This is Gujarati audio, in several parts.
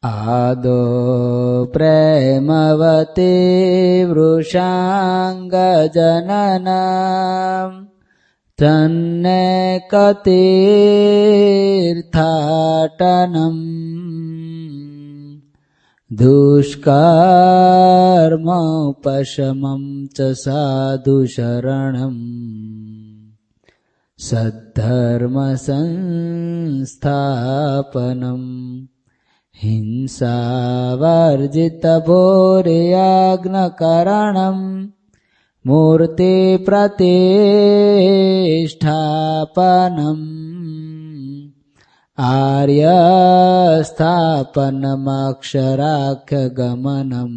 આદો પ્રેમવતે વૃષાંગજનનમ તન્નેકતીર્થાટનમ દુષ્કર્મોપશમં ચ સાધુશરણમ સદ્ધર્મ સંસ્થાપનમ હિંસાવર્જિતભૂરિયજ્ઞકરણમ મૂર્તિ પ્રતિષ્ઠાપનમ આર્યસ્થાપનમક્ષરાખ્યગમનમ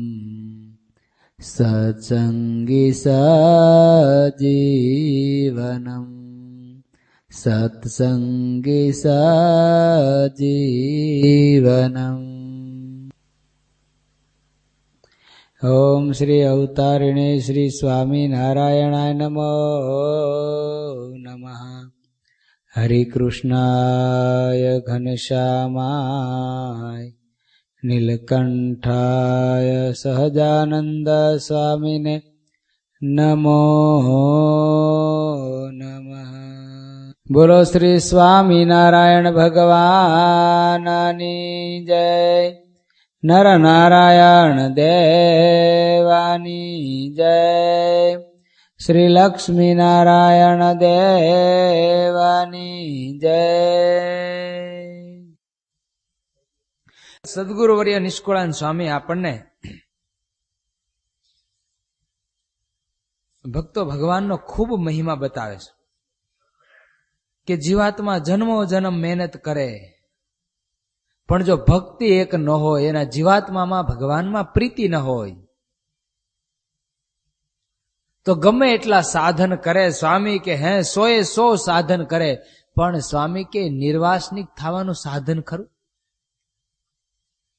સત્સંગી સજીવનમ સત્સંગી સજીવનમ. ઓમ શ્રી અવતારિણે શ્રી સ્વામિનારાયણાય નમો નમઃ. હરિકૃષ્ણાય ઘનશ્યામાય નીલકંઠાય સહજાનંદ સ્વામિને નમો નમઃ. બોલો શ્રી સ્વામિનારાયણ ભગવાનની જય. નર નારાયણ દેવાની જય. શ્રી લક્ષ્મી નારાયણ દેવાની જય. સદગુરુવર્ય નિષ્કુળાન સ્વામી આપણને ભક્તો ભગવાનનો ખૂબ મહિમા બતાવે છે કે જીવાત્મા જન્મો જન્મ મહેનત કરે પણ જો ભક્તિ એક ન હોય, એના જીવાત્મામાં ભગવાનમાં પ્રીતિ ન હોય તો ગમે એટલા સાધન કરે. સ્વામી કે હે 100 સાધન કરે પણ સ્વામી કે નિર્વાસનિક થવાનું સાધન ખરું?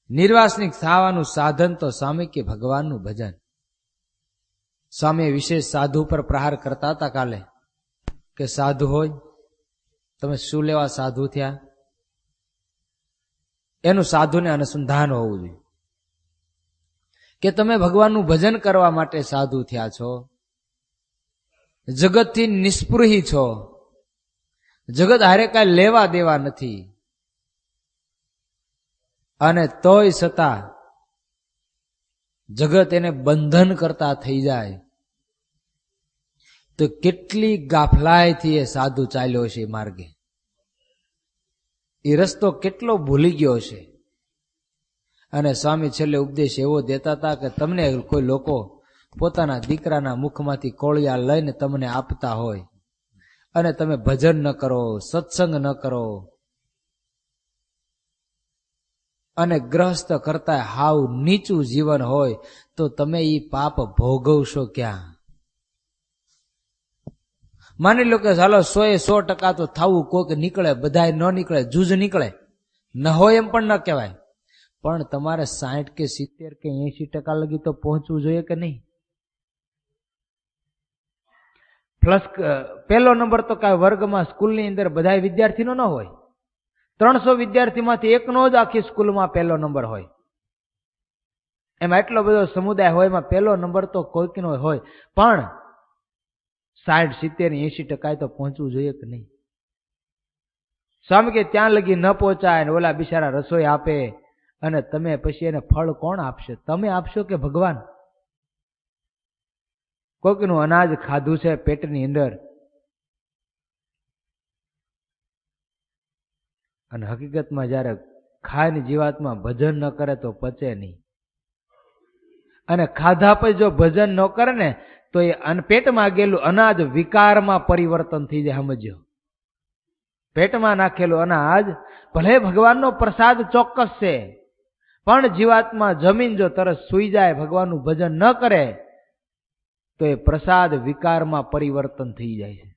નિર્વાસનિક થવાનું સાધન તો સ્વામી કે ભગવાનનું ભજન. સ્વામી વિશેષ સાધુ પર પ્રહાર કરતા હતા કાલે કે સાધુ હોય તમે શું લેવા સાધુ થયા? એનું સાધુને અનુસંધાન હોવું જોઈએ કે તમે ભગવાનનું ભજન કરવા માટે સાધુ થયા છો. જગતથી નિસ્પૃહી છો, જગત હારે કાંઈ લેવા દેવા નથી, અને તોય છતાં જગત એને બંધન કરતા થઈ જાય તો કેટલી ગાફલાઈથી એ સાધુ ચાલ્યો છે માર્ગે. એ રસ્તો કેટલો ભૂલી ગયો છે. અને સ્વામી છેલ્લે ઉપદેશ એવો દેતા હતા કે તમને કોઈ લોકો પોતાના દીકરાના મુખમાંથી કોળિયા લઈને તમને આપતા હોય અને તમે ભજન ન કરો, સત્સંગ ન કરો અને ગ્રહસ્થ કરતા હાવ નીચું જીવન હોય તો તમે એ પાપ ભોગવશો ક્યાં? માની લો કે ચાલો 100% તો થવું, કોઈક નીકળે, બધાય ન નીકળે, જૂજ નીકળે, ન હોય એમ પણ ન કહેવાય, પણ તમારે 60 કે 70 કે 80% લગી તો પહોંચવું જોઈએ કે નહીં? પ્લસ પહેલો નંબર તો કાંઈ વર્ગમાં સ્કૂલની અંદર બધા વિદ્યાર્થીનો ન હોય. 300 વિદ્યાર્થીમાંથી એકનો જ આખી સ્કૂલમાં પહેલો નંબર હોય. એમાં એટલો બધો સમુદાય હોય, એમાં પહેલો નંબર તો કોઈકનો હોય, પણ 60, 70, 80% તો પહોંચવું જોઈએ કે નહીં? સ્વામી કે ત્યાં લગી ન પહોંચાય ને ઓલા બિચારા રસોઈ આપે અને તમે પછી એને ફળ કોણ આપશે? તમે આપશો કે ભગવાન? કોઈકનું અનાજ ખાધું છે પેટની અંદર અને હકીકતમાં જયારે ખાઈને જીવાત્મા ભજન ન કરે તો પચે નહીં. અને ખાધા પછી જો ભજન ન કરે ને તો એ પેટમાં ગયેલું અનાજ વિકારમાં પરિવર્તન થઈ જાય. સમજો, પેટમાં નાખેલું અનાજ ભલે ભગવાનનો પ્રસાદ ચોક્કસ છે, પણ જીવાત્મા જમીન જો તરત સૂઈ જાય, ભગવાનનું ભજન ન કરે તો એ પ્રસાદ વિકારમાં પરિવર્તન થઈ જાય છે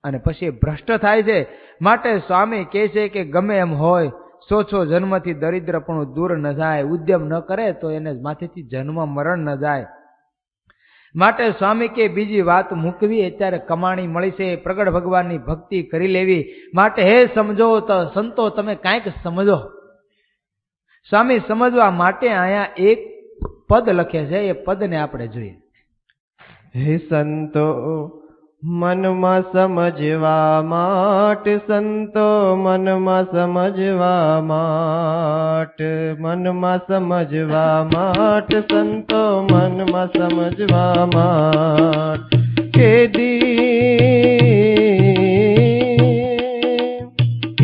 અને પછી ભ્રષ્ટ થાય છે. માટે સ્વામી કહે છે કે ગમે એમ હોય 100 જન્મથી દરિદ્રપણું દૂર ન જાય, ઉદ્યમ ન કરે તો એને માથેથી જન્મ મરણ ન જાય. માટે સ્વામી કે બીજી વાત મૂકવી, અત્યારે કમાણી મળી છે, પ્રગટ ભગવાનની ભક્તિ કરી લેવી. માટે હે સમજો તો સંતો તમે કાંઈક સમજો. સ્વામી સમજવા માટે અહીંયા એક પદ લખે છે, એ પદને આપણે જોઈએ. હે સંતો મનમાં સમજવા માટે, સંતો મનમાં સમજવા માટે, મનમાં સમજવા માટે, સંતો મનમાં સમજવા માટે.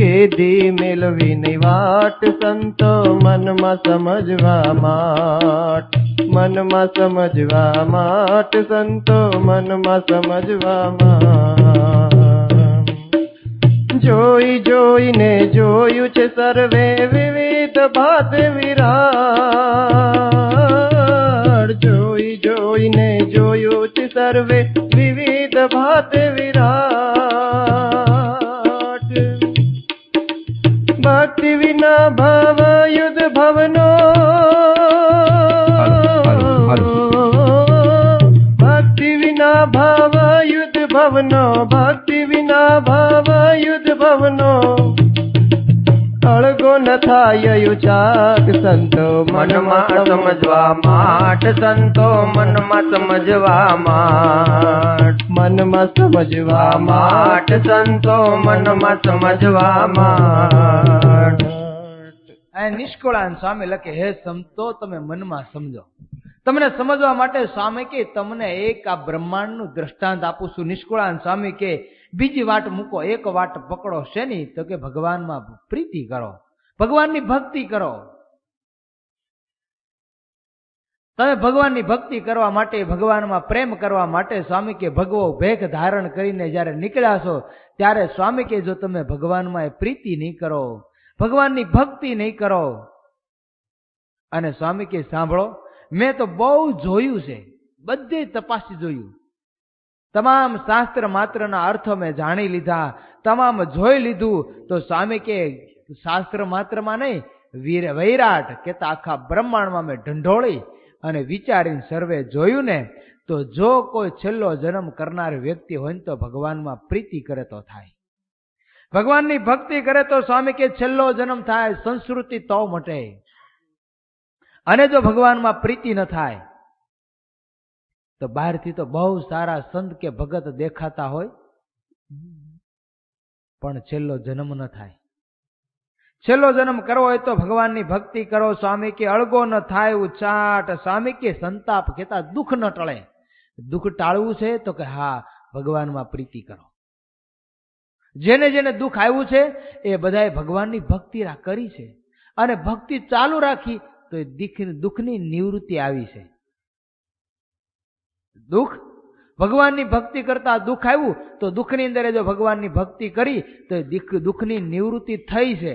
કેદી મેળવીની વાટ, સંતો મનમાં સમજવા માટે, મનમાં સમજવા માટે, સંતો મનમાં સમજવા માટે. જોઈ જોઈને જોયું છે સર્વે વિવિધ ભાત વિરાટ, જોઈ જોઈને જોયું છે સર્વે વિવિધ ભાત વિરાટ. ભક્તિ વિના ભવ યુદ્ધ ભવનો, ભક્તિ વિના ભવ યુદ્ધ ભવનો, ભક્તિ વિના ભવ યુદ્ધ ભવનો. અળગો ન થાય ચાક, સંતો મનમાં સમજવા માટે, સંતો મનમાં સમજવા માટે, મનમાં સમજવા માટે, સંતો મનમાં સમજવા માટે. આ નિષ્કુળાન સ્વામી લખે, હે સંતો તમે મનમાં સમજો. તમને સમજવા માટે સ્વામી કે તમને એક આ બ્રહ્માંડનું દ્રષ્ટાંત આપું છું. નિષ્કુળાન સ્વામી કે બીજી વાટ મૂકો, એક વાટ પકડો. શેની? તો કે ભગવાનમાં પ્રીતિ કરો, ભગવાનની ભક્તિ કરો. તમે ભગવાનની ભક્તિ કરવા માટે, ભગવાનમાં પ્રેમ કરવા માટે સ્વામી કે ભગવો ભેખ ધારણ કરીને જયારે નીકળ્યા છો, ત્યારે સ્વામી કે જો તમે ભગવાનમાં પ્રીતિ નહીં કરો, ભગવાનની ભક્તિ નહીં કરો, અને સ્વામી કે સાંભળો, મેં તો બહુ જોયું છે, બધે તપાસી જોયું, તમામ શાસ્ત્ર માત્રના અર્થો મેં જાણી લીધા, તમામ જોઈ લીધું. તો સ્વામી કે શાસ્ત્ર માત્રમાં નહીં, વૈરાટ કેતા આખા બ્રહ્માંડમાં મેં ઢંઢોળી અને વિચારીને સર્વે જોયું ને, તો જો કોઈ છેલ્લો જન્મ કરનાર વ્યક્તિ હોય ને તો ભગવાનમાં પ્રીતિ કરે તો થાય, ભગવાનની ભક્તિ કરે તો સ્વામી કે છેલ્લો જન્મ થાય, સંસ્કૃતિ તો મટે. અને જો ભગવાનમાં પ્રીતિ ન થાય તો બહારથી તો બહુ સારા સંત કે ભગત દેખાતા હોય, પણ છેલ્લો જન્મ ન થાય. છેલ્લો જન્મ કરવો હોય તો ભગવાનની ભક્તિ કરો. સ્વામી કે અળગો ન થાય ઉચાટ. સ્વામી કે સંતાપ કેતા દુઃખ ન ટળે. દુઃખ ટાળવું છે તો કે હા, ભગવાનમાં પ્રીતિ કરો. જેને જેને દુઃખ આવ્યું છે એ બધાએ ભગવાનની ભક્તિ કરી છે, અને ભક્તિ ચાલુ રાખી તો એ દુઃખની નિવૃત્તિ આવી છે. દુઃખ ભગવાનની ભક્તિ કરતા દુઃખ આવ્યું તો દુઃખની અંદર જો ભગવાનની ભક્તિ કરી તો દુઃખની નિવૃત્તિ થઈ છે.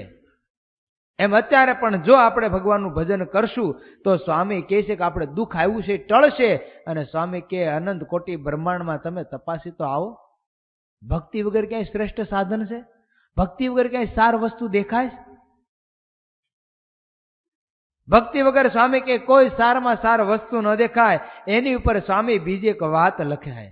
એમ અત્યારે પણ જો આપણે ભગવાનનું ભજન કરશું તો સ્વામી કહે છે કે આપણે દુઃખ આવ્યું છે ટળશે. અને સ્વામી કે અનંત કોટી બ્રહ્માંડમાં તમે તપાસી તો આવો, ભક્તિ વગર ક્યાંય શ્રેષ્ઠ સાધન છે? ભક્તિ વગર ક્યાંય સાર વસ્તુ દેખાય? ભક્તિ વગર સ્વામી કે કોઈ સારમાં સાર વસ્તુ ન દેખાય. એની ઉપર સ્વામી બીજી એક વાત લખાય,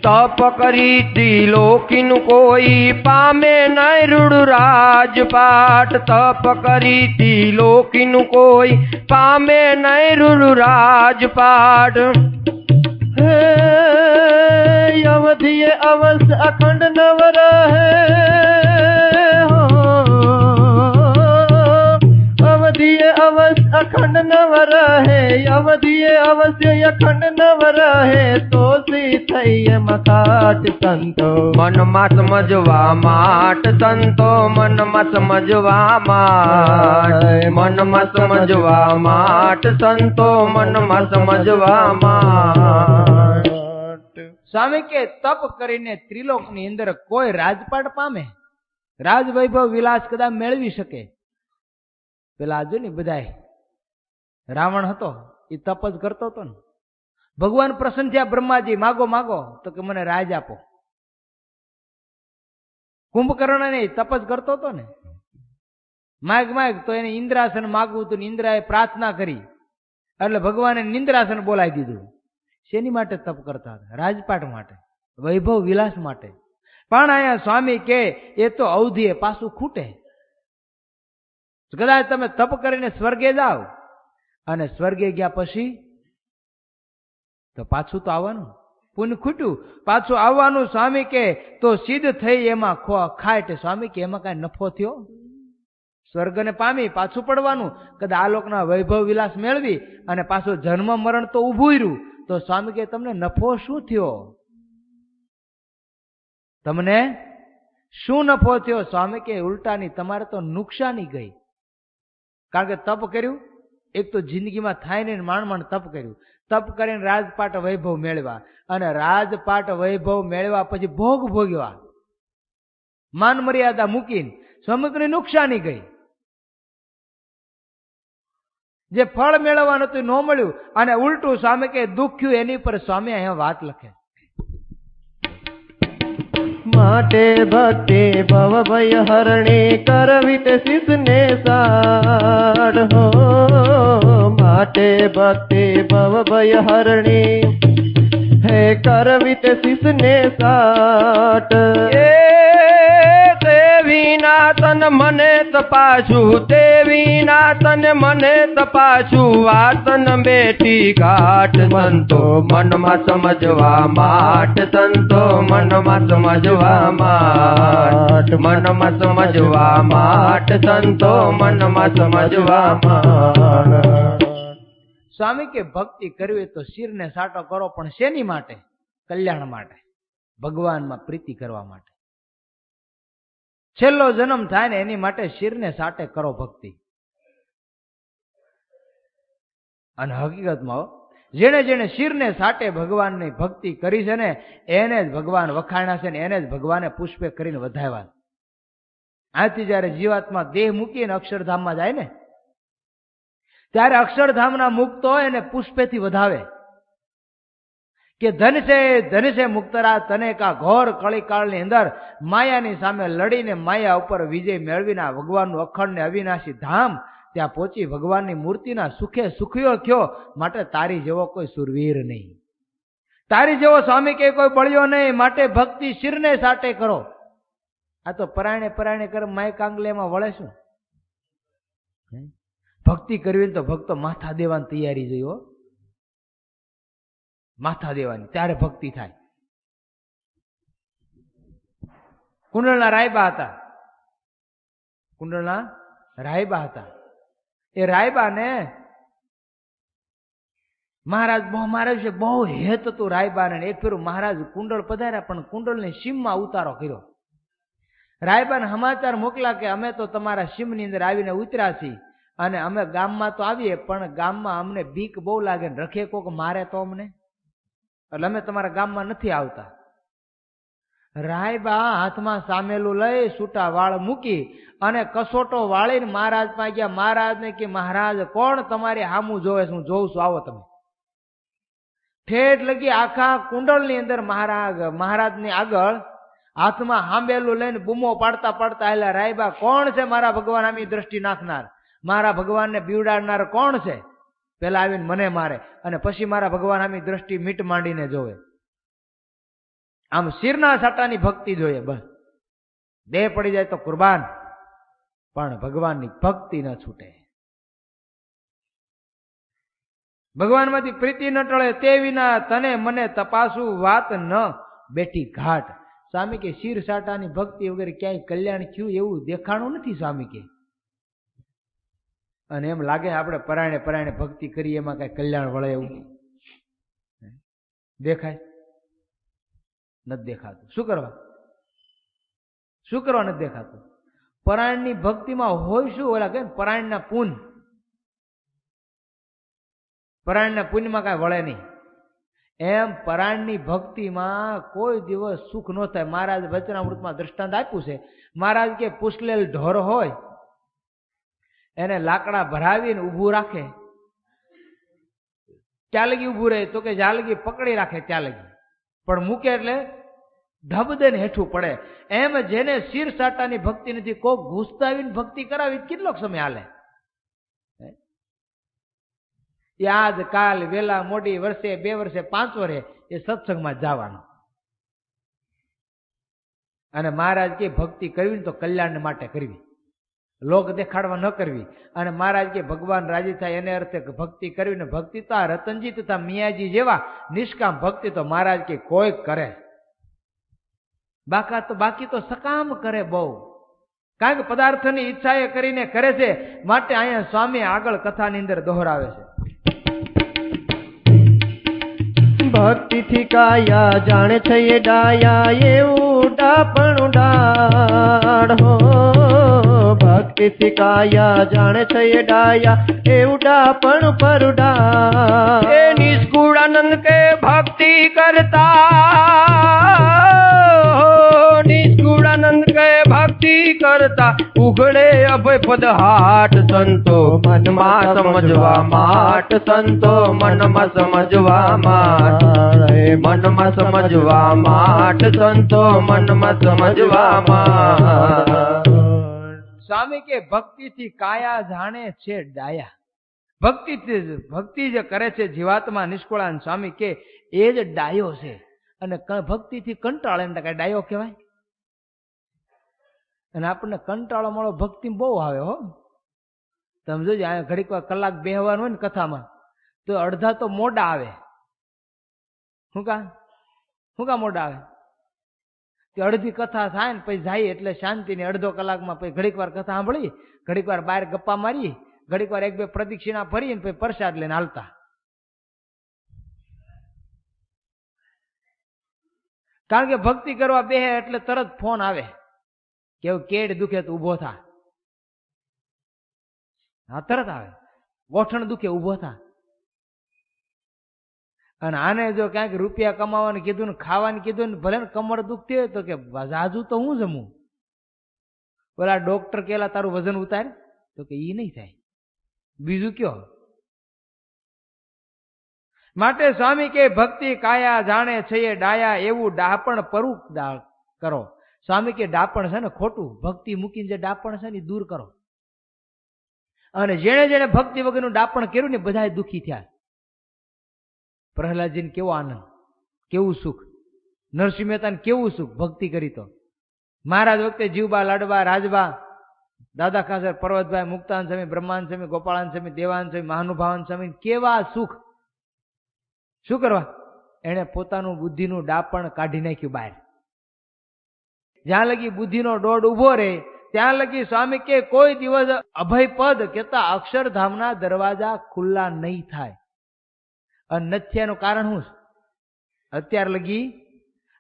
તપ કરી ત્રિલોકીનું કોઈ પામે નહીં રૂડું રાજપાટ. તપ કરી ત્રિલોકીનું કોઈ પામે નહીં રૂડું રાજપાટ. હે અવધિએ અવસ અખંડ નવ રહે, અવધિએ અવસ અખંડ નવ રહે, અવધિએ અવશ્ય અખંડ નવ રહે. તો સી થઈ મખાટ સંતો મનમાં સમજવા માટ, સંતો મનમાં સમજવા માટ, મનમાં સમજવા માટ, સંતો મનમાં સમજવા માટ. સ્વામી કે તપ કરીને ત્રિલોકની અંદર કોઈ રાજપાટ પામે, રાજ વૈભવ વિલાસ કદાચ મેળવી શકે. પેલા જો ને બધાય રાવણ હતો એ તપ જ કરતો હતો ને. ભગવાન પ્રસન્ન થયા, બ્રહ્માજી માગો માગો, તો કે મને રાજ આપો. કુંભકર્ણ ને તપ જ કરતો હતો ને, માગ માગ, તો એને ઇન્દ્રાસન માગવું હતું. ઇન્દ્રાએ પ્રાર્થના કરી એટલે ભગવાને નિંદ્રાસન બોલાવી દીધું. શેની માટે તપ કરતા હતા? રાજપાટ માટે, વૈભવ વિલાસ માટે. પણ અહીંયા સ્વામી કે એ તો અવધિએ પાછું ખૂટે. કદાચ તમે તપ કરીને સ્વર્ગે જાઓ અને સ્વર્ગે ગયા પછી તો પાછું તો આવવાનું, પુણ્ય ખૂટ્યું, પાછું આવવાનું. સ્વામી કે તો સિદ્ધ થઈ એમાં ખાય. સ્વામી કે એમાં કઈ નફો થયો? સ્વર્ગને પામી પાછું પડવાનું, કદાચ આ લોકના વૈભવ વિલાસ મેળવી અને પાછું જન્મ મરણ તો ઊભું રહ્યું, તો સ્વામી કે તમને નફો શું થયો? તમને શું નફો થયો? સ્વામી કે ઉલટાની તમારે તો નુકસાની ગઈ. કારણ કે તપ કર્યું, એક તો જિંદગીમાં થાય ને માંડ તપ કર્યું, તપ કરીને રાજપાટ વૈભવ મેળવ્યા, અને રાજપાટ વૈભવ મેળવ્યા પછી ભોગ ભોગવ્યા, માન મર્યાદા મૂકીને સ્વામી નુકસાની ગઈ. જે ફળ મેળવવાનું હતું ન મળ્યું, અને ઉલટું સ્વામી કે દુખ્યું, એની પર સ્વામી અહીંયા વાત લખે. માટે ભક્તિ ભવ ભય હરણી કરવી તે શિષને સાડ હો. માટે ભક્તિ ભવ ભય હરણી હે કરવી તે શિષને સાટ. વિના તન મને તપાછું, તે વિના તન મને તપાછું, વાતન બેઠી ઘાટ. સંતો મનમાં સમજવા માટ, સંતો મનમાં સમજવા માટ, મનમાં સમજવા માટ, સંતો મનમાં સમજવા માટ. સ્વામી કે ભક્તિ કરવી તો શિરને સાટો કરો, પણ શેની માટે? કલ્યાણ માટે, ભગવાનમાં પ્રીતિ કરવા માટે. છેલ્લો જન્મ થાય ને એની માટે શિરને સાટે કરો ભક્તિ. અને હકીકતમાં જેને જેને શિરને સાટે ભગવાનની ભક્તિ કરી છે ને એને જ ભગવાન વખાણ્યા છે ને એને જ ભગવાને પુષ્પે કરીને વધાવ્યા. આથી જયારે જીવાત્મા દેહ મૂકીને અક્ષરધામમાં જાય ને ત્યારે અક્ષરધામના મુક્ત હોય એને પુષ્પેથી વધાવે કે ધન છે મુક્તરા તને કા ઘોર કળીકાળની અંદર માયાની સામે લડીને માયા ઉપર વિજય મેળવીને ભગવાનનું અખંડ ને અવિનાશી ધામ ત્યાં પહોંચી ભગવાનની મૂર્તિના સુખે સુખીઓ થયો. માટે તારી જેવો કોઈ સુરવીર નહીં, તારી જેવો સ્વામી કે કોઈ બળ્યો નહીં. માટે ભક્તિ શિરને સાટે કરો. આ તો પરાયણે કરે માય કાંગલેમાં વળે શું? ભક્તિ કરવી તો ભક્તો માથા દેવાની તૈયારી જોઈ હો, માથા દેવાની, ત્યારે ભક્તિ થાય. કુંડળના રાયબા હતા, કુંડળના રાયબા હતા. એ રાયબાને મહારાજ મહારાજ છે બહુ હેત હતું રાયબાને. એક ફેરું મહારાજ કુંડળ પધાર્યા પણ કુંડળની સીમમાં ઉતારો કર્યો. રાયબાને સમાચાર મોકલા કે અમે તો તમારા સીમની અંદર આવીને ઉતર્યા છીએ અને અમે ગામમાં તો આવીએ પણ ગામમાં અમને બીક બહુ લાગે ને રખે કોક મારે તો અમને, એટલે અમે તમારા ગામમાં નથી આવતા. રાયબા હાથમાં સામેલું લઈ છૂટા વાળ મૂકી અને કસોટો વાળીને મહારાજ પાસે ગયા. મહારાજને કે મહારાજ કોણ તમારી હામું જોવે છે? હું જોઉં છું, આવો તમે. ઠેઠ લગી આખા કુંડળની અંદર મહારાજની આગળ હાથમાં હાંબેલું લઈને બૂમો પાડતા પાડતા આવેલા. રાયબા કોણ છે મારા ભગવાન આમી દ્રષ્ટિ નાખનાર? મારા ભગવાનને બીવડાડનાર કોણ છે? પેલા આવીને મને મારે અને પછી મારા ભગવાન આમી દ્રષ્ટિ મીટ માંડીને જોવે. આમ શિરના સાટાની ભક્તિ જોઈએ બસ. દેહ પડી જાય તો કુરબાન, પણ ભગવાનની ભક્તિ ન છૂટે. ભગવાનમાંથી પ્રીતિ ન ટળે તે વિના તને મને તપાસું, વાત ન બેઠી ઘાટ. સ્વામી કે શિર સાટાની ભક્તિ વગેરે ક્યાંય કલ્યાણ થયું એવું દેખાણું નથી સ્વામી કે. અને એમ લાગે આપણે પરાયણે ભક્તિ કરીએ એમાં કઈ કલ્યાણ વળે એવું દેખાય? નથી દેખાતું. શું કરવા નથી દેખાતું? પરાયણની ભક્તિમાં હોય શું? ઓલા કે પરાયણના પુન, પરાયણના પુણ્યમાં કાંઈ વળે નહીં. એમ પરાયણની ભક્તિમાં કોઈ દિવસ સુખ ન થાય. મહારાજ વચનામૃતમાં દ્રષ્ટાંત આપ્યું છે. મહારાજ કે પુષ્લેલ ઢોર હોય એને લાકડા ભરાવીને ઊભું રાખે, ક્યાં લગી ઊભું રહે? તો કે જ્યાં લગી પકડી રાખે ત્યાં લગી, પણ મૂકે એટલે ધબ દે ને હેઠું પડે. એમ જેને શિર સાટાની ભક્તિ નથી, કોક ઘૂસતાવીને ભક્તિ કરાવી કેટલોક સમય હાલે? યાદ કાલ વેલા મોડી, વર્ષે 2 વર્ષે 5 વર્ષે એ સત્સંગમાં જવાનું. અને મહારાજ કે ભક્તિ કરવી તો કલ્યાણ માટે કરવી, લોક દેખાડવા ન કરવી. અને મહારાજ કે ભગવાન રાજી થાય એને અર્થે ભક્તિ કરવી. ને ભક્તિ તો આ રતનજી તથા મિયાજી જેવા નિષ્કામ ભક્તિ તો મહારાજ કે કોઈ કરે, બાકી તો સકામ કરે બહુ. કારણ કે પદાર્થની ઈચ્છા એ કરીને કરે છે. માટે અહીંયા સ્વામી આગળ કથાની અંદર દોહરાવે છે, ભક્તિ થી કાયા જાણે છે એ ડાયા એવું ડાપણું ડાળ હો. ભક્તિ થી કાયા જાણે છે એ ડાયા એવું ડાપણું પરુડા. એ નિષ્કુળાનંદ કે ભક્તિ કરતા, નિષ્કુળાનંદ કે ભક્તિ કરતા ઉઘડે અભય પદ હાટ. સંતો મનમાં સમજવા માટ, સંતો મનમાં સમજવા માટ, મનમાં સમજવા માટ, સંતો મનમાં સમજવા માટ. સ્વામી કે ભક્તિથી કાયા જાણે છે ડાયા. ભક્તિ જે કરે છે જીવાત્મા નિષ્કુળાનંદ સ્વામી કે એ જ ડાયો છે. અને ભક્તિથી કંટાળે એને કઈ ડાયો કહેવાય? અને આપણને કંટાળો મળો ભક્તિ બહુ આવે હો. તમે જોજો અહીંયા ઘડીક વાર કલાક બેહવાનું હોય ને કથામાં તો અડધા તો મોડા આવે. શું કા મોડા આવે? કે અડધી કથા થાય ને પછી જાય એટલે શાંતિની અડધો કલાકમાં પછી ઘડીક વાર કથા સાંભળી, ઘડીક વાર બહાર ગપ્પા મારી, ઘડીક વાર એક બે પ્રદક્ષિણા ફરી ને પછી પ્રસાદ લઈને હાલતા. કારણ કે ભક્તિ કરવા બેહે એટલે તરત ફોન આવે કે કેડ દુખે તો ઉભો થા. હા, તરત આવે. ગોઠણ દુખે ઉભો થા. અને આને જો ક્યાંક રૂપિયા કમાવાનું કીધું ને ખાવાનું કીધું ને ભલે ને કમર દુખતી હોય તો કે જાજુ તો હું જમું. પેલા ડોક્ટર કેલા તારું વજન ઉતાર તો કે ઈ નહીં થાય, બીજું કયો. માટે સ્વામી કે ભક્તિ કાયા જાણે છે એ ડાયા એવું ડાપણ પરું કરો. સ્વામી કે ડાપણ છે ને ખોટું, ભક્તિ મૂકીને જે ડાપણ છે ને દૂર કરો. અને જેણે જેણે ભક્તિ વગરનું ડાપણ કર્યું ને બધા દુઃખી થયા. પ્રહલાદજીને કેવો આનંદ, કેવું સુખ, નરસિંહ મહેતાને કેવું સુખ ભક્તિ કરી. તો મહારાજ વખતે જીવબા, લાડબા, રાજબા, દાદા ખાસર, પર્વતભાઈ, મુક્તાન સ્વામી, બ્રહ્માન સ્વામી, ગોપાળાન સ્વામી, દેવાન સ્વામી, મહાનુભાવાન સ્વામી કેવા સુખ. શું કરવા? એને પોતાનું બુદ્ધિનું ડાપણ કાઢી નાખ્યું બહાર. જ્યાં લગી બુદ્ધિનો દોડ ઉભો રહે ત્યાં લગી સ્વામી કે કોઈ દિવસ અભય પદ કેતા અક્ષરધામના દરવાજા ખુલ્લા નહીં થાય. અને નથી થયાનું કારણ શું? અત્યાર લગી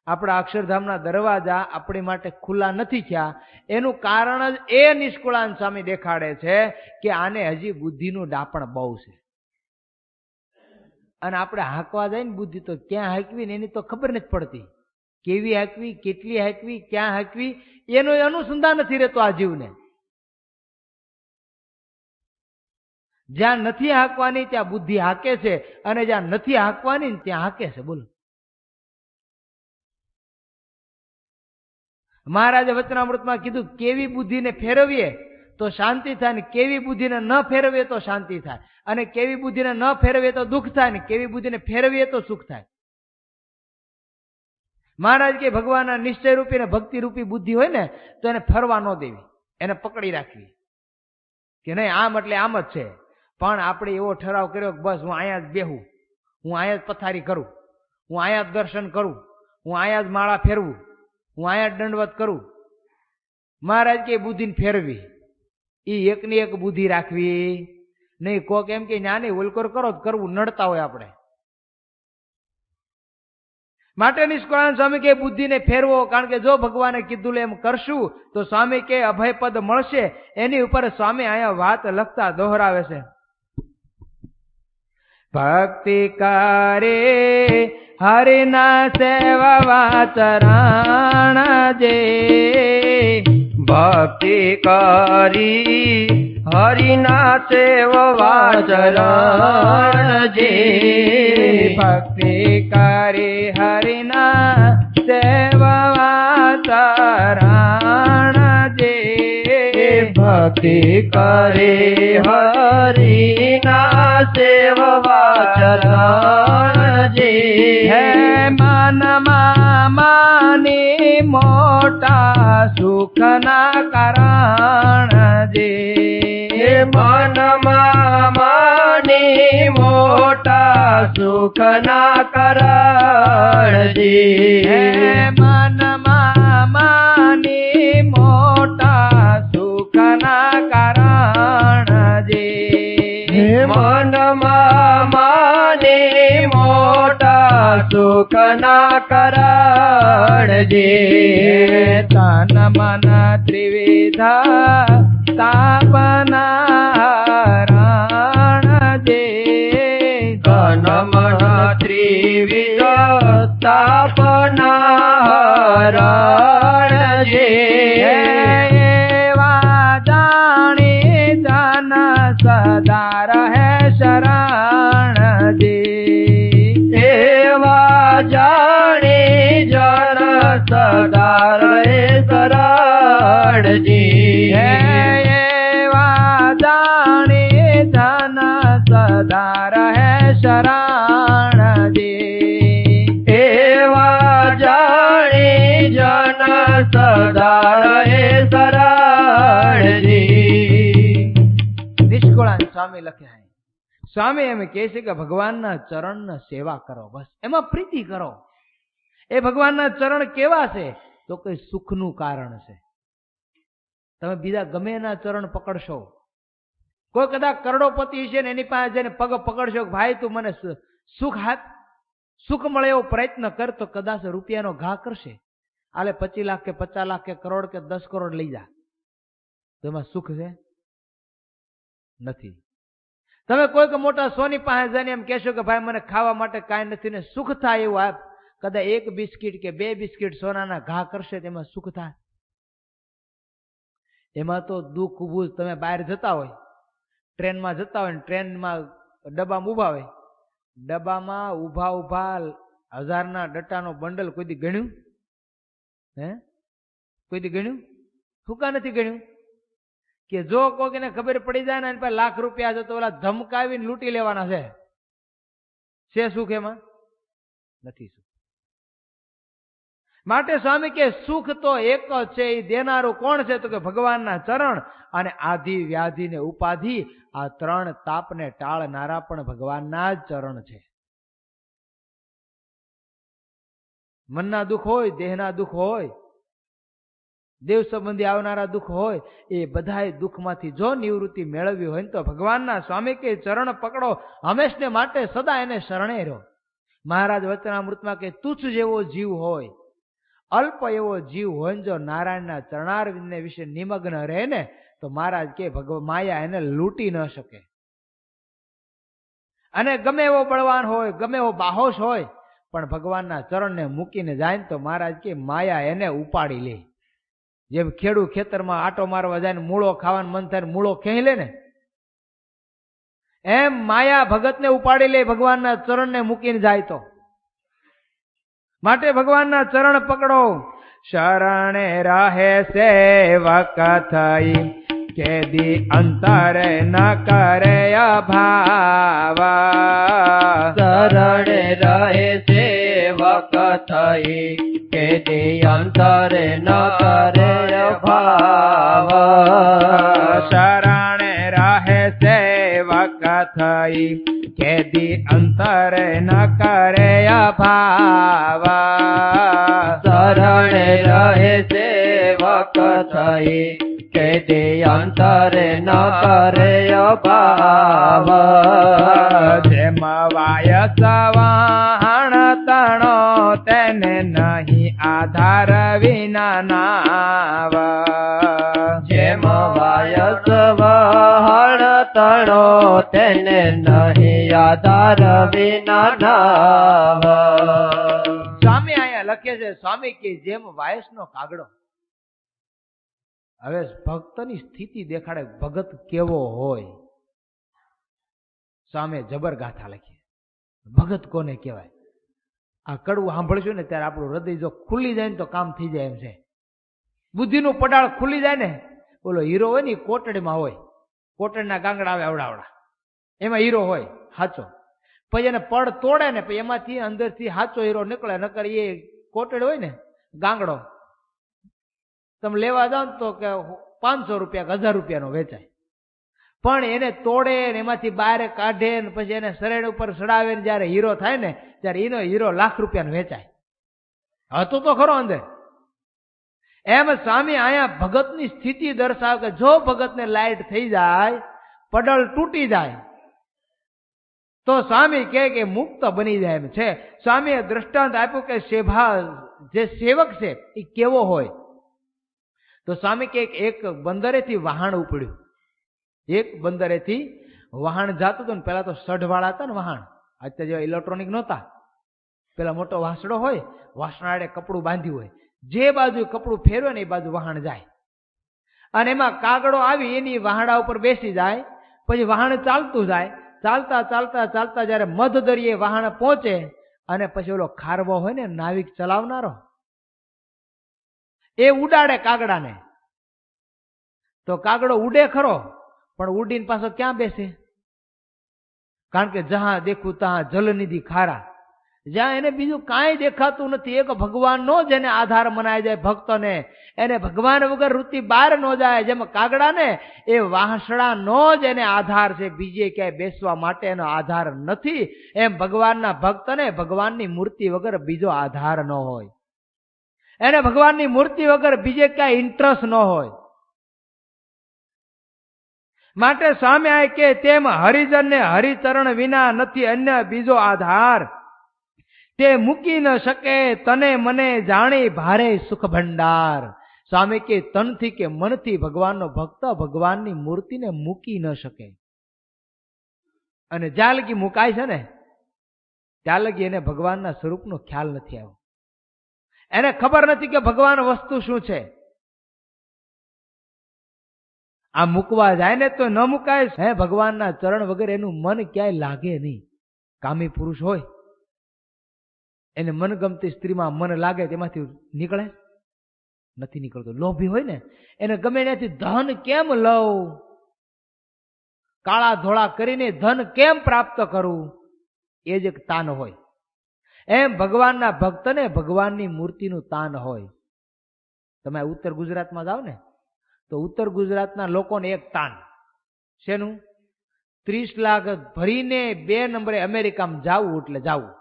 આપણા અક્ષરધામના દરવાજા આપણી માટે ખુલ્લા નથી થયા. એનું કારણ જ એ નિષ્કુળાનંદ સ્વામી દેખાડે છે કે આને હજી બુદ્ધિનું ડાપણ બહુ છે. અને આપણે હાંકવા જાય ને બુદ્ધિ તો ક્યાં હાંકવી ને એની તો ખબર નથી પડતી. કેવી હાંકવી, કેટલી હાંકવી, ક્યાં હાંકવી એનું અનુસંધાન નથી રહેતો આ જીવને. જ્યાં નથી હાંકવાની ત્યાં બુદ્ધિ હાંકે છે, અને જ્યાં નથી હાંકવાની ત્યાં હાંકે છે. બોલો, મહારાજે વચનામૃતમાં કીધું કેવી બુદ્ધિને ફેરવીએ તો શાંતિ થાય, ને કેવી બુદ્ધિને ન ફેરવીએ તો શાંતિ થાય, અને કેવી બુદ્ધિને ન ફેરવીએ તો દુઃખ થાય, ને કેવી બુદ્ધિને ફેરવીએ તો સુખ થાય. મહારાજ કે ભગવાનના નિશ્ચય રૂપી ને ભક્તિ રૂપી બુદ્ધિ હોય ને તો એને ફરવા ન દેવી, એને પકડી રાખવી કે નહીં આમ એટલે આમ જ છે. પણ આપણે એવો ઠરાવ કર્યો કે બસ હું અહીંયા જ બેહું, હું અહીંયા જ પથારી કરું, હું અહીંયા જ દર્શન કરું, હું અહીંયા જ માળા ફેરવું, હું અહીંયા જ દંડવત કરું. મહારાજ કે બુદ્ધિને ફેરવી એ એકની એક બુદ્ધિ રાખવી નહીં. કોક એમ કે જ્ઞાની ઉલકોર કરો કરવું નડતા હોય આપણે. માટે નિષ્કુળાનંદ સ્વામી કે બુદ્ધિને ફેરવો. કારણ કે જો ભગવાને કીધું એમ કરશું તો સ્વામી કે અભય પદ મળશે. એની ઉપર સ્વામી અહીંયા વાત લખતા દોહરાવે છે. ભક્તિ કરે હરિના સેવા ચરણ જે, ભક્તિ કરી હરિના સેવા ચરણ જે, ભક્તિ કરી હરિના સેવા ચરણ જે, ભક્તિ કરી હરિના સેવવા ચરણજી હે મનમાં માની મોટા સુખના કારણજી મનમાં માની મોટા સુખના કરણજી હે મનમાં માની મોટા સુખના કારણજી મનમાં માની મોટા સુખના કરણજી તન મન ત્રિવિધા તાપના રણજી તન મન ત્રિવિધ તાપના રણજી એવા જાણી જન સદા રહે શરણજી એવા જાણી જન સદા રહે શરણજી એવા જાણી જન સદા રહે શરણજી એવા જાણી જન સદા રહે શરણજી નિષ્કુળાન સ્વામી લખ્યા હે સ્વામી એમ કહે છે કે ભગવાનના ચરણની સેવા કરો, બસ એમાં પ્રીતિ કરો. એ ભગવાનના ચરણ કેવા છે તો કે સુખનું કારણ છે. તમે બીજા ગમે એના ચરણ પકડશો, કોઈ કદાચ કરોડોપતિ છે ને એની પાસે જઈને પગ પકડશો કે ભાઈ તું મને સુખ મળે એવો પ્રયત્ન કર, તો કદાચ રૂપિયાનો ઘા કરશે. આલે 25 લાખ કે 50 લાખ કે કરોડ કે 10 કરોડ લઈ જા, તો એમાં સુખ છે નથી. તમે કોઈક મોટા સોની પાસે જઈને એમ કહેશો કે ભાઈ મને ખાવા માટે કાંઈ નથી ને સુખ થાય એવું આપ, કદાચ 1 બિસ્કિટ કે 2 બિસ્કિટ સોનાના ઘા કરશે તેમાં સુખ થાય? એમાં તો દુઃખ ઉભું. તમે બહાર જતા હોય, ટ્રેનમાં જતા હોય ને ટ્રેનમાં ડબ્બામાં ઊભા હોય, ડબ્બામાં ઊભા ઊભા 1000ના ડટ્ટાનો બંડલ કોઈ દી ગણ્યું? હે કોઈ દી ગણ્યું? શું કા નથી ગણ્યું? કે જો કોઈને ખબર પડી જાય ને એની પાસે લાખ રૂપિયા છે તો ઓલા ધમકાવીને લૂંટી લેવાના છે સુખ એમાં? નથી સુખ. માટે સ્વામી કે સુખ તો એક જ છે. એ દેનારું કોણ છે તો કે ભગવાનના ચરણ. અને આધિ વ્યાધિ ને ઉપાધિ આ 3 તાપને ટાળનારા પણ ભગવાનના જ ચરણ છે. મનના દુઃખ હોય, દેહના દુઃખ હોય, દેવ સંબંધી આવનારા દુઃખ હોય, એ બધાય દુઃખમાંથી જો નિવૃત્તિ મેળવવી હોય ને તો ભગવાનના સ્વામી કે ચરણ પકડો, હંમેશને માટે સદા એને શરણે રહો. મહારાજ વચનામૃતમાં કે તુચ્છ જેવો જીવ હોય, અલ્પ એવો જીવ હોય ને જો નારાયણના ચરણારવિંદને વિશે નિમગ્ન રહે ને તો મહારાજ કે માયા એને લૂંટી ન શકે. અને ગમે એવો બળવાન હોય, ગમે એવો બાહોશ હોય, પણ ભગવાનના ચરણને મૂકીને જાય ને તો મહારાજ કે માયા એને ઉપાડી લે. જેમ ખેડૂત ખેતરમાં આટો મારવા જાય ને મૂળો ખાવાનું મન થાય મૂળો ખેંચી લે ને, એમ માયા ભગતને ઉપાડી લે ભગવાનના ચરણને મૂકીને જાય તો. માટે ભગવાનના ચરણ પકડો. શરણે રહે સેવક થઈ કેદી અંતરે ન કરે અભાવ. શરણે રહે સેવક થઈ કેદી અંતરે ન કરે અભાવ. શરણે રહે સેવક થઈ કેદી અંતરે ન કરે અભાવ. શરણે રહે સેવક થઈ કેદી અંતરે ન કરે અભાવ. જેમ વાયસ વાહણ તણો તેને નહીં આધાર વિના નાવ. જેમ વાયસ વહણ તણો તેને નહીં આધાર વિના નાવ. સ્વામી અહીંયા લખે છે, સ્વામી કે જેમ વાયસનો કાગડો. હવે ભક્તની સ્થિતિ દેખાડે ભગત કેવો હોય. સ્વામી જબર ગાથા લખી. ભગત કોને કહેવાય? આ કડવું સાંભળશું ને ત્યારે આપણું હૃદય જો ખુલ્લી જાય ને તો કામ થઈ જાય એમ છે. બુદ્ધિનું પડાળ ખુલ્લી જાય ને ઓલો હીરો હોય ને કોટડીમાં હોય, કોટડીના ગાંગડા આવે આવડાવડા, એમાં હીરો હોય સાચો. પછી એને પડ તોડે ને પછી એમાંથી અંદરથી સાચો હીરો નીકળે. નકર એ કોટડી હોય ને ગાંગડો, તમે લેવા જાઓ તો કે 500 રૂપિયા 1000 રૂપિયાનો વેચાય. પણ એને તોડે ને એમાંથી બહાર કાઢે ને પછી એને શરીર ઉપર ચડાવે ને જયારે હીરો થાય ને ત્યારે એનો હીરો લાખ રૂપિયાનો વેચાય. હતું તો ખરો અંદર. એમ સ્વામી અહીંયા ભગતની સ્થિતિ દર્શાવે કે જો ભગતને લાઈટ થઈ જાય, પડલ તૂટી જાય, તો સ્વામી કહે કે મુક્ત બની જાય એમ છે. સ્વામીએ દ્રષ્ટાંત આપ્યું કે સેવા જે સેવક છે એ કેવો હોય. તો સ્વામી કે એક બંદરેથી વહાણ ઉપડ્યું. એક બંદરેથી વહાણ જાતું હતું ને, પેલા તો સઢવાળા હતા ને વહાણ, અત્યારે જેવા ઇલેક્ટ્રોનિક નહોતા. પેલા મોટો વાસડો હોય, વાસણાડે કપડું બાંધ્યું હોય, જે બાજુ કપડું ફેરવે ને એ બાજુ વહાણ જાય. અને એમાં કાગડો આવી એની વહાડા ઉપર બેસી જાય. પછી વહાણ ચાલતું જાય. ચાલતા ચાલતા ચાલતા જયારે મધ દરિયે વહાણ પહોંચે અને પછી ઓલો ખારવો હોય ને નાવિક ચલાવનારો, એ ઉડાડે કાગડાને. તો કાગડો ઉડે ખરો, પણ ઉડીને પાછો ક્યાં બેસે? કારણ કે જહાં દેખું તહાં જલનિધિ ખારા. જ્યાં એને બીજું કાંઈ દેખાતું નથી, એક ભગવાનનો જ એને આધાર મનાય જાય ભક્તોને. એને ભગવાન વગર વૃત્તિ બહાર ન જાય. જેમ કાગડાને એ વાંસળાનો જ એને આધાર છે, બીજે ક્યાંય બેસવા માટે એનો આધાર નથી. એમ ભગવાનના ભક્તને ભગવાનની મૂર્તિ વગર બીજો આધાર ન હોય. એને ભગવાનની મૂર્તિ વગર બીજે ક્યાંય ઇન્ટરેસ્ટ ન હોય. માટે સ્વામી આ કે તેમ હરિજનને હરિચરણ વિના નથી અન્ય બીજો આધાર. તે મૂકી ન શકે તને મને જાણી ભારે સુખ ભંડાર. સ્વામી કે તનથી કે મનથી ભગવાનનો ભક્ત ભગવાનની મૂર્તિને મૂકી ન શકે. અને જ્યાં લગી મુકાય છે ને ત્યાં લગી એને ભગવાનના સ્વરૂપનો ખ્યાલ નથી આવ્યો. એને ખબર નથી કે ભગવાન વસ્તુ શું છે. આ મૂકવા જાય ને તો ન મુકાય. હે ભગવાનના ચરણ વગર એનું મન ક્યાંય લાગે નહીં. કામી પુરુષ હોય એને મનગમતી સ્ત્રીમાં મન લાગે, તેમાંથી નીકળે નથી નીકળતો. લોભી હોય ને એને ગમે ત્યાંથી ધન કેમ લઉં, કાળા ધોળા કરીને ધન કેમ પ્રાપ્ત કરું, એ જ એક તાન હોય. એમ ભગવાનના ભક્તને ભગવાનની મૂર્તિનું તાન હોય. તમે ઉત્તર ગુજરાતમાં જાઓ ને તો ઉત્તર ગુજરાતના લોકોને એક તાન શેનું? 30 લાખ ભરીને 2 નંબરે અમેરિકામાં જાવું એટલે જાવું.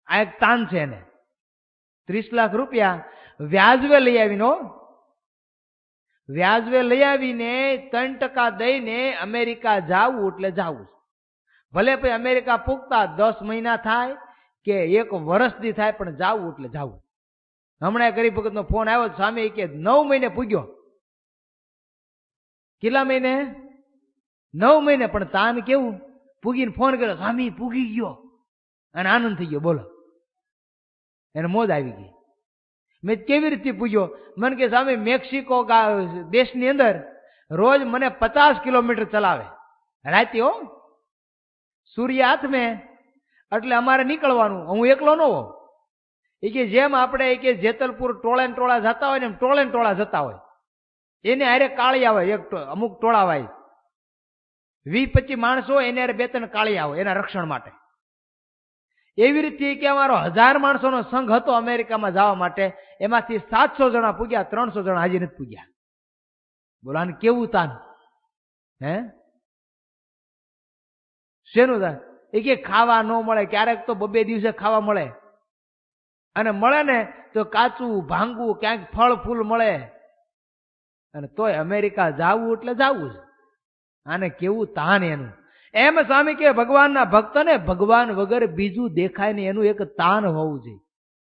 આ એક તાન છે એને. 30 લાખ રૂપિયા વ્યાજવે લઈ આવીને, વ્યાજવે લઈ આવીને 3% દઈને અમેરિકા જાવું એટલે જાવું. ભલે પછી અમેરિકા પૂગતા 10 મહિના થાય કે 1 વર્ષથી થાય, પણ જાવું એટલે જાવું. હમણાં ગરીબ ભગતનો ફોન આવ્યો, સ્વામી કે 9 મહિને પૂગ્યો. કેટલા મહિને? 9 મહિને. પણ તાન કેવું? પૂગીને ફોન કર્યો, સ્વામી પૂગી ગયો, અને આનંદ થઈ ગયો. બોલો, એને મોજ આવી ગઈ. મેં કેવી રીતે પૂગ્યો? મને કે સ્વામી મેક્સિકો દેશની અંદર રોજ મને 50 કિલોમીટર ચલાવે રાતે. હો, સૂર્ય હાથ મેં, એટલે અમારે નીકળવાનું. હું એકલો ન હોઉં. એ કે જેમ આપણે એ કે જેતલપુર ટોળે ટોળા જતા હોય ને એમ ટોળે ટોળા જતા હોય. એને હારે કાળી આવે, એક અમુક ટોળા વાય 20-25 માણસો, એને હારે 2-3 કાળી આવે એના રક્ષણ માટે. એવી રીતે કે અમારો 1000 માણસોનો સંઘ હતો અમેરિકામાં જવા માટે, એમાંથી 700 જણા પૂગ્યા, 300 જણા હાજી નથી પૂગ્યા. બોલો, આને કેવું તાન? હે, શેનું તાન? એ કે ખાવા ન મળે, ક્યારેક તો 2 દિવસે ખાવા મળે, અને મળે ને તો કાચું ભાંગવું, ક્યાંક ફળ ફૂલ મળે. અને તોય અમેરિકા જાવું એટલે જાવું જ. આને કેવું તાન એનું. એમ સ્વામી કે ભગવાનના ભક્તને ભગવાન વગર બીજું દેખાય ને એનું એક તાન હોવું જોઈએ.